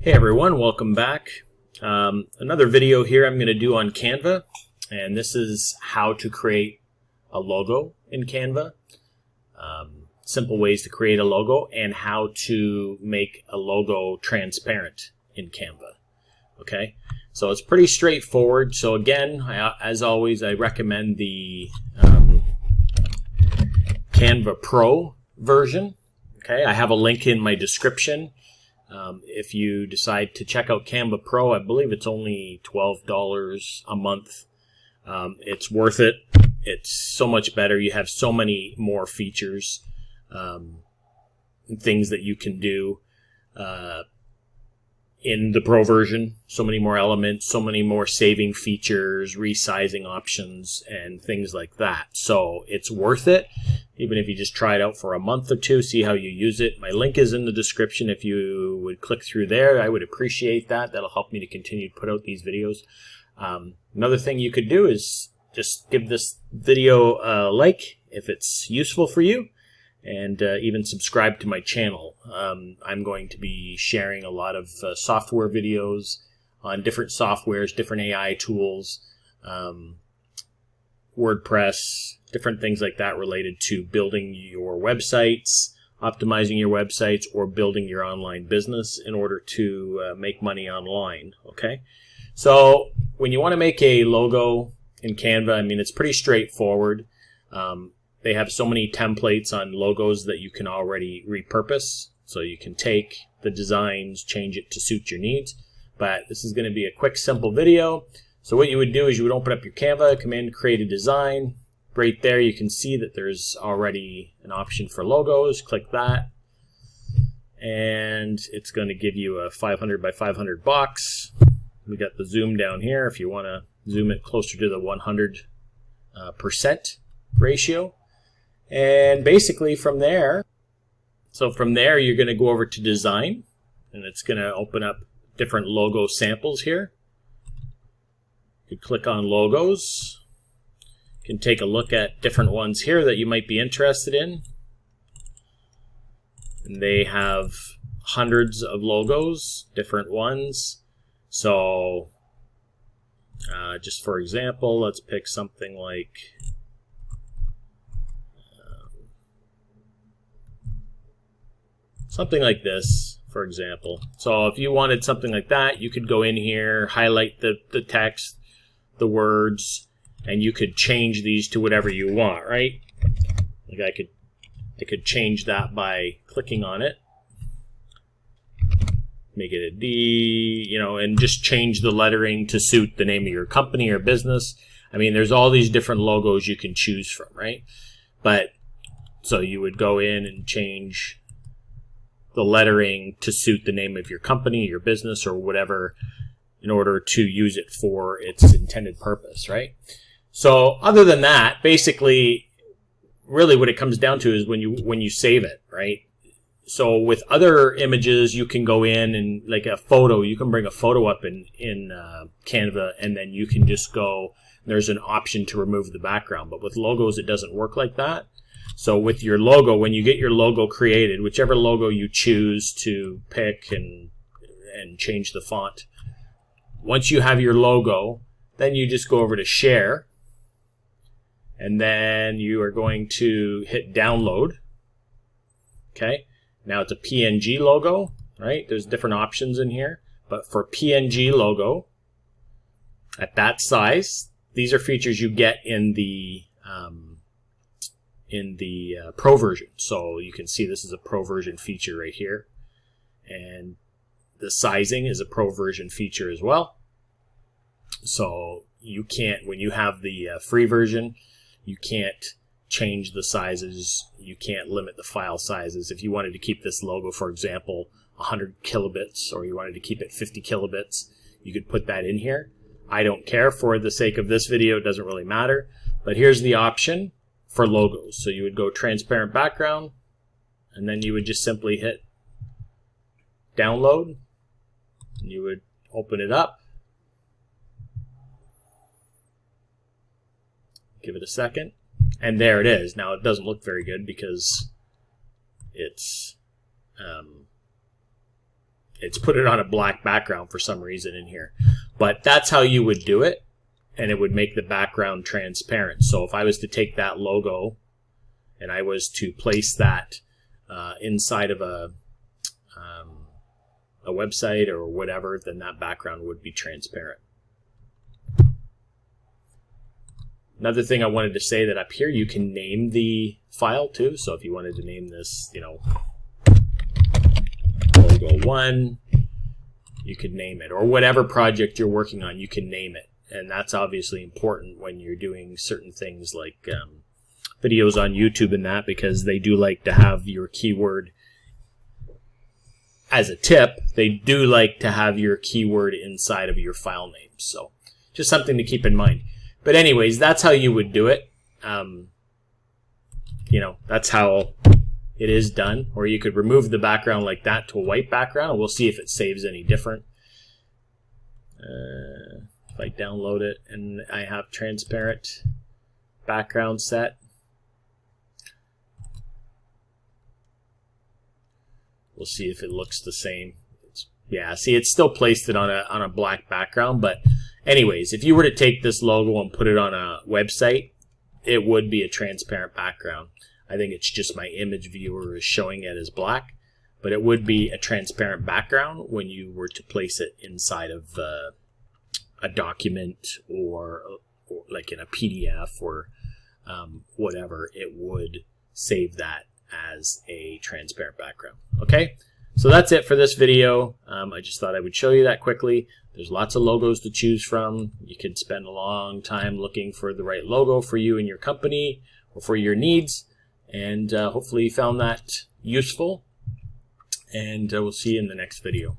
Hey everyone, welcome back. Another video here I'm going to do on Canva, and this is how to create a logo in Canva. Simple ways to create a logo and how to make a logo transparent in Canva. Okay, so it's pretty straightforward. So again, as always, I recommend the Canva Pro version. Okay, I have a link in my description. If you decide to check out Canva Pro, I believe it's only $12 a month. It's worth it. It's so much better. You have so many more features and things that you can do in the Pro version. So many more elements, so many more saving features, resizing options, and things like that. So it's worth it. Even if you just try it out for a month or two, see how you use it. My link is in the description. If you would click through there, I would appreciate that. That'll help me to continue to put out these videos. Another thing you could do is just give this video a like if it's useful for you, and even subscribe to my channel. I'm going to be sharing a lot of software videos on different softwares, different AI tools, WordPress, different things like that related to building your websites, optimizing your websites, or building your online business in order to make money online. Okay, so when you want to make a logo in Canva, I mean, it's pretty straightforward. They have so many templates on logos that you can already repurpose. So you can take the designs, change it to suit your needs. But this is going to be a quick, simple video. So what you would do is you would open up your Canva, come in, create a design. Right there you can see that there's already an option for logos. Click that. And it's going to give you a 500 by 500 box. We got the zoom down here if you want to zoom it closer to the 100% ratio. And basically from there, you're going to go over to design, and it's going to open up different logo samples here. You can click on logos. You can take a look at different ones here that you might be interested in. And they have hundreds of logos, different ones. So just for example, let's pick something like this, for example. So if you wanted something like that, you could go in here, highlight the text, the words, and you could change these to whatever you want, right? Like I could change that by clicking on it, make it a D, you know, and just change the lettering to suit the name of your company or business. I mean, there's all these different logos you can choose from, right? But so you would go in and change the lettering to suit the name of your company, your business, or whatever, in order to use it for its intended purpose, right? So other than that, basically, really what it comes down to is when you save it, right? So with other images, you can go in and, like a photo, you can bring a photo up in Canva, and then you can just go, there's an option to remove the background. But with logos, it doesn't work like that. So with your logo, when you get your logo created, whichever logo you choose to pick and change the font, once you have your logo, then you just go over to share, and then you are going to hit download. Okay, now it's a PNG logo, right? There's different options in here, but for PNG logo at that size, these are features you get in the Pro version. So you can see this is a Pro version feature right here, and the sizing is a Pro version feature as well. So you can't, when you have the free version, you can't change the sizes, you can't limit the file sizes. If you wanted to keep this logo, for example, 100 kilobits, or you wanted to keep it 50 kilobits, you could put that in here. I don't care. For the sake of this video, it doesn't really matter. But here's the option for logos. So you would go transparent background, and then you would just simply hit download, and you would open it up, give it a second, and there it is. Now it doesn't look very good because it's It's put it on a black background for some reason in here. But that's how you would do it, and it would make the background transparent. So if I was to take that logo and I was to place that inside of a website or whatever, then that background would be transparent. Another thing I wanted to say that up here, you can name the file too. So if you wanted to name this, you know, logo 1, you could name it, or whatever project you're working on, you can name it. And that's obviously important when you're doing certain things like videos on YouTube and that, because they do like to have your keyword. As a tip, they do like to have your keyword inside of your file name. So just something to keep in mind. But anyways, that's how you would do it. You know, that's how it is done. Or you could remove the background like that to a white background. We'll see if it saves any different. If I download it and I have transparent background set, we'll see if it looks the same. Yeah, see, it's still placed it on a black background. But anyways, if you were to take this logo and put it on a website, it would be a transparent background. I think it's just my image viewer is showing it as black, but it would be a transparent background when you were to place it inside of a document or like in a PDF or whatever. It would save that as a transparent background. Okay, so that's it for this video. I just thought I would show you that quickly. There's lots of logos to choose from. You could spend a long time looking for the right logo for you and your company or for your needs. And hopefully you found that useful. And we'll see you in the next video.